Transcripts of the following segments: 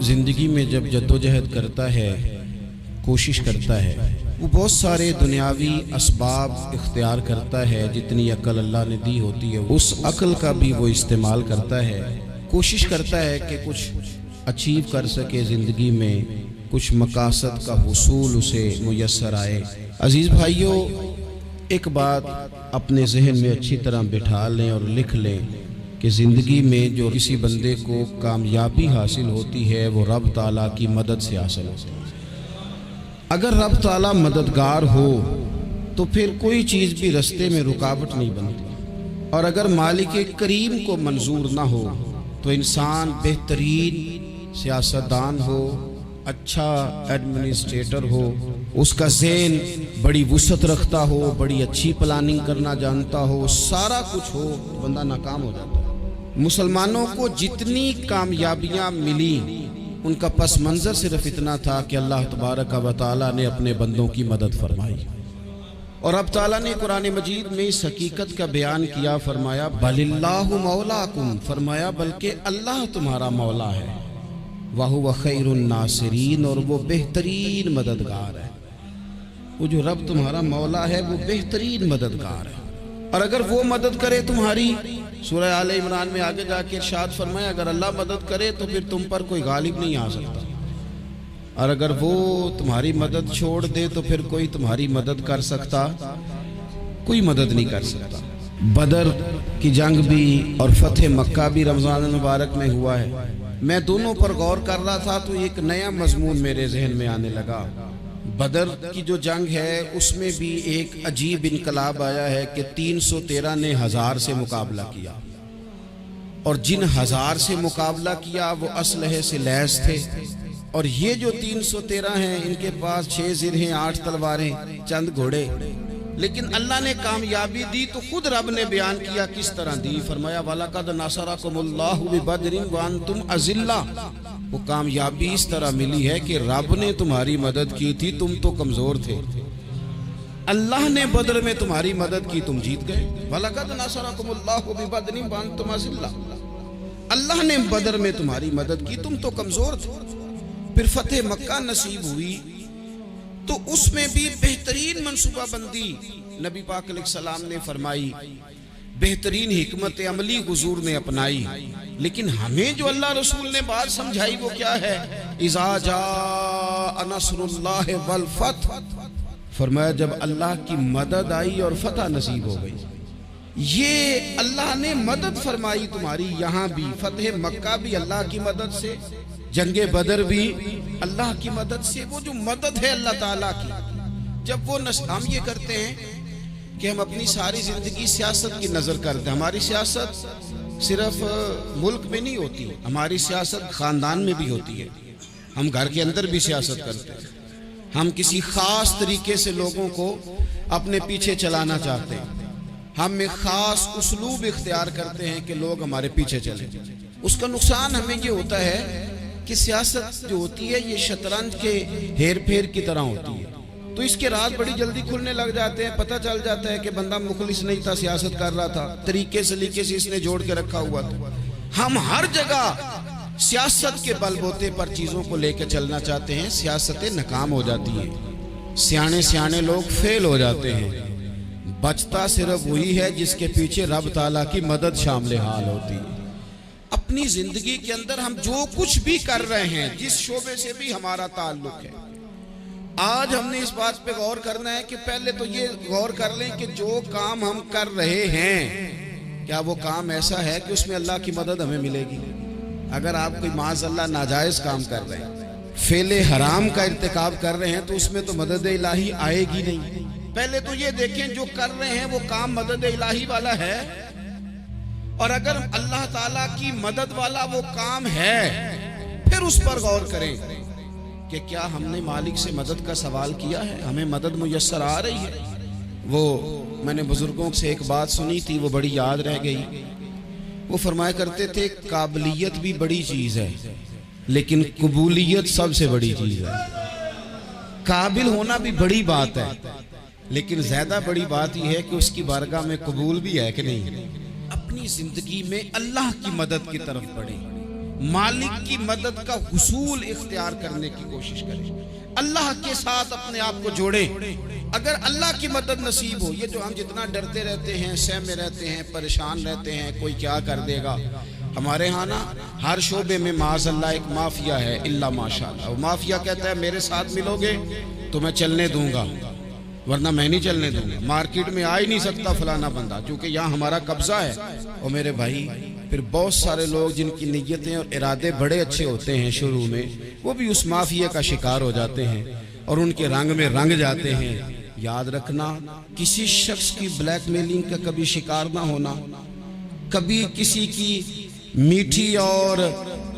زندگی میں جب جدوجہد کرتا ہے، کوشش کرتا ہے، وہ بہت سارے دنیاوی اسباب اختیار کرتا ہے، جتنی عقل اللہ نے دی ہوتی ہے اس عقل کا بھی وہ استعمال کرتا ہے، کوشش کرتا ہے کہ کچھ اچیو کر سکے زندگی میں، کچھ مقاصد کا حصول اسے میسر آئے۔ عزیز بھائیوں، ایک بات اپنے ذہن میں اچھی طرح بٹھا لیں اور لکھ لیں کہ زندگی میں جو کسی بندے کو کامیابی حاصل ہوتی ہے وہ رب تعالیٰ کی مدد سے حاصل ہوتی ہے۔ اگر رب تعالیٰ مددگار ہو تو پھر کوئی چیز بھی رستے میں رکاوٹ نہیں بنتی، اور اگر مالک کریم کو منظور نہ ہو تو انسان بہترین سیاستدان ہو، اچھا ایڈمنسٹریٹر ہو، اس کا ذہن بڑی وسعت رکھتا ہو، بڑی اچھی پلاننگ کرنا جانتا ہو، سارا کچھ ہو، بندہ ناکام ہو جاتا ہے۔ مسلمانوں کو جتنی کامیابیاں ملی ان کا پس منظر صرف اتنا تھا کہ اللہ تبارک و تعالیٰ نے اپنے بندوں کی مدد فرمائی، اور اب تعالیٰ نے قرآن مجید میں اس حقیقت کا بیان کیا، فرمایا بل اللہ مولاکم، فرمایا بلکہ اللہ تمہارا مولا ہے، وَهُوَ خَيْرُ النَّاصِرِينَ، اور وہ بہترین مددگار ہے۔ وہ جو رب تمہارا مولا ہے وہ بہترین مددگار ہے، اور اگر وہ مدد کرے تمہاری، سورہ آل عمران میں آگے جا کے ارشاد فرمایا اگر اللہ مدد کرے تو پھر تم پر کوئی غالب نہیں آ سکتا، اور اگر وہ تمہاری مدد چھوڑ دے تو پھر کوئی تمہاری مدد کر سکتا، کوئی مدد نہیں کر سکتا۔ بدر کی جنگ بھی اور فتح مکہ بھی رمضان المبارک میں ہوا ہے۔ میں دونوں پر غور کر رہا تھا تو ایک نیا مضمون میرے ذہن میں آنے لگا۔ بدر کی جو جنگ ہے اس میں بھی ایک عجیب انقلاب آیا ہے کہ 313 نے 1000 سے مقابلہ کیا، اور جن 1000 سے مقابلہ کیا وہ اسلحے سے لیس تھے، اور یہ جو 313 ہیں ان کے پاس 6 زرہیں، 8 تلواریں، چند گھوڑے، لیکن اللہ نے کامیابی دی تو خود رب نے بیان کیا کس طرح دی، فرمایا وَلَقَدْ نَصَرَكُمُ اللَّهُ بِبَدْرٍ وَأَنْتُمْ أَذِلَّةٌ۔ وہ کامیابی اس طرح ملی ہے کہ رب نے تمہاری مدد کی تھی، تم تو کمزور تھے، اللہ نے بدر میں تمہاری مدد کی، تم جیت گئے۔ وَلَقَدْ نَصَرَكُمُ اللَّهُ بِبَدْرٍ وَأَنْتُمْ أَذِلَّةٌ، اللہ نے بدر میں تمہاری مدد کی، تم تو کمزور تھے۔ پھر فتح مکہ نصیب ہوئی تو اس میں بھی بہترین منصوبہ بندی نبی پاک علیہ السلام نے فرمائی، بہترین حکمت عملی حضور نے اپنائی، لیکن ہمیں جو اللہ رسول نے بات سمجھائی وہ کیا ہے؟ اذا جاء نصر اللہ والفتح، فرمایا جب اللہ کی مدد آئی اور فتح نصیب ہو گئی۔ یہ اللہ نے مدد فرمائی تمہاری، یہاں بھی فتح مکہ بھی اللہ کی مدد سے، جنگ بدر بھی اللہ کی مدد سے۔ وہ جو مدد ہے اللہ تعالیٰ کی، جب وہ ہم یہ کرتے ہیں کہ ہم اپنی ساری زندگی سیاست کی نظر کرتے ہیں، ہماری سیاست صرف ملک میں نہیں ہوتی، ہماری سیاست خاندان میں بھی ہوتی ہے، ہم گھر کے اندر بھی سیاست کرتے ہیں، ہم کسی خاص طریقے سے لوگوں کو اپنے پیچھے چلانا چاہتے ہیں، ہم ایک خاص اسلوب اختیار کرتے ہیں کہ لوگ ہمارے پیچھے چلیں۔ اس کا نقصان ہمیں یہ ہوتا ہے کہ سیاست جو ہوتی ہے یہ شطرنج کے ہیر پھیر کی طرح ہوتی ہے، تو اس کے راز بڑی جلدی کھلنے لگ جاتے ہیں، پتہ چل جاتا ہے کہ بندہ مخلص نہیں تھا، سیاست کر رہا تھا، طریقے سلیقے سے اس نے جوڑ کے رکھا ہوا تھا۔ ہم ہر جگہ سیاست کے بل بوتے پر چیزوں کو لے کے چلنا چاہتے ہیں، سیاستیں ناکام ہو جاتی ہیں، سیانے لوگ فیل ہو جاتے ہیں، بچتا صرف وہی ہے جس کے پیچھے رب تعالیٰ کی مدد شامل حال ہوتی ہے۔ اپنی زندگی کے اندر ہم جو کچھ بھی کر رہے ہیں، جس شعبے سے بھی ہمارا تعلق ہے، آج ہم نے اس بات پہ غور کرنا ہے کہ پہلے تو یہ غور کر لیں کہ جو کام ہم کر رہے ہیں کیا وہ کام ایسا ہے کہ اس میں اللہ کی مدد ہمیں ملے گی؟ اگر آپ کوئی معاذ اللہ ناجائز کام کر رہے ہیں، فعل حرام کا ارتکاب کر رہے ہیں، تو اس میں تو مدد الہی آئے گی نہیں۔ پہلے تو یہ دیکھیں جو کر رہے ہیں وہ کام مدد الہی والا ہے، اور اگر اللہ تعالیٰ کی مدد والا وہ کام ہے پھر اس پر غور کریں کہ کیا ہم نے مالک سے مدد کا سوال کیا ہے، ہمیں مدد میسر آ رہی ہے۔ وہ میں نے بزرگوں سے ایک بات سنی تھی، وہ بڑی یاد رہ گئی۔ وہ فرمایا کرتے تھے قابلیت بھی بڑی چیز ہے لیکن قبولیت سب سے بڑی چیز ہے۔ قابل ہونا بھی بڑی بات ہے لیکن زیادہ بڑی بات یہ ہے کہ اس کی بارگاہ میں قبول بھی ہے کہ نہیں۔ اپنی زندگی میں اللہ کی مدد کی طرف بڑھیں، مالک کی مدد کا حصول اختیار کرنے کی کوشش کریں، اللہ کے ساتھ اپنے آپ کو جوڑیں۔ اگر اللہ کی مدد نصیب ہو، یہ جو ہم جتنا ڈرتے رہتے ہیں، سہمے رہتے ہیں، پریشان رہتے ہیں کوئی کیا کر دے گا، ہمارے ہاں نا ہر شعبے میں معاذ اللہ ایک مافیا ہے، الا ماشاءاللہ۔ وہ مافیا کہتا ہے میرے ساتھ ملو گے تو میں چلنے دوں گا، ورنہ میں نہیں چلنے دوں گا، مارکیٹ میں آ ہی نہیں سکتا فلانا بندہ، کیونکہ یہاں ہمارا قبضہ ہے۔ اور میرے بھائی پھر بہت سارے لوگ جن کی نیتیں اور ارادے بڑے اچھے ہوتے ہیں شروع میں، وہ بھی اس مافیا کا شکار ہو جاتے ہیں اور ان کے رنگ میں رنگ جاتے ہیں۔ یاد رکھنا، کسی شخص کی بلیک میلنگ کا کبھی شکار نہ ہونا، کبھی کسی کی میٹھی اور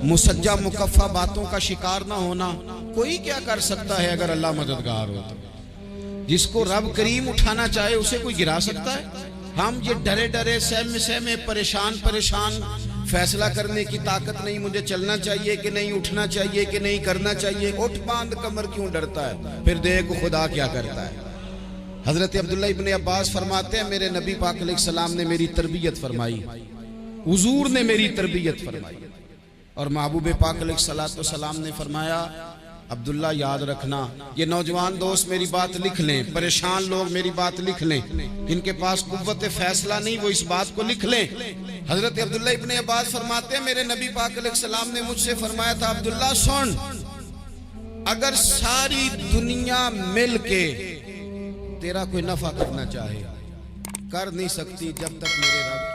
مسجع مکفہ باتوں کا شکار نہ ہونا۔ کوئی کیا کر سکتا ہے اگر اللہ مددگار ہو تو؟ جس کو رب کریم اٹھانا چاہے اسے کوئی گرا سکتا ہے؟ ہم یہ ڈرے ڈرے سہمے پریشان فیصلہ کرنے کی طاقت نہیں، مجھے چلنا چاہیے کہ نہیں، اٹھنا چاہیے کہ نہیں، کرنا چاہیے، اٹھ باندھ کمر کیوں ڈرتا ہے؟ پھر دیکھ خدا کیا کرتا ہے۔ حضرت عبداللہ ابن عباس فرماتے ہیں میرے نبی پاک علیہ السلام نے میری تربیت فرمائی، حضور نے میری تربیت فرمائی، اور محبوب پاک علیہ السلام نے فرمایا عبداللہ یاد رکھنا، یہ نوجوان دوست میری بات لکھ لیں، پریشان لوگ میری بات لکھ لیں، جن کے پاس قوت فیصلہ نہیں وہ اس بات کو لکھ لیں۔ حضرت عبداللہ ابن عباس فرماتے ہیں میرے نبی پاک علیہ السلام نے مجھ سے فرمایا تھا عبداللہ سن، اگر ساری دنیا مل کے تیرا کوئی نفع کرنا چاہے، کر نہیں سکتی جب تک میرے رب